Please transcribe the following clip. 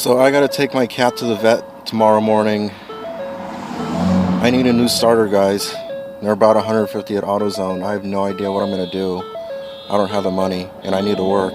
So I gotta take my cat to the vet tomorrow morning. I need a new starter, guys. They're about $150 at AutoZone. I have no idea what I'm gonna do. I don't have the money, and I need to work.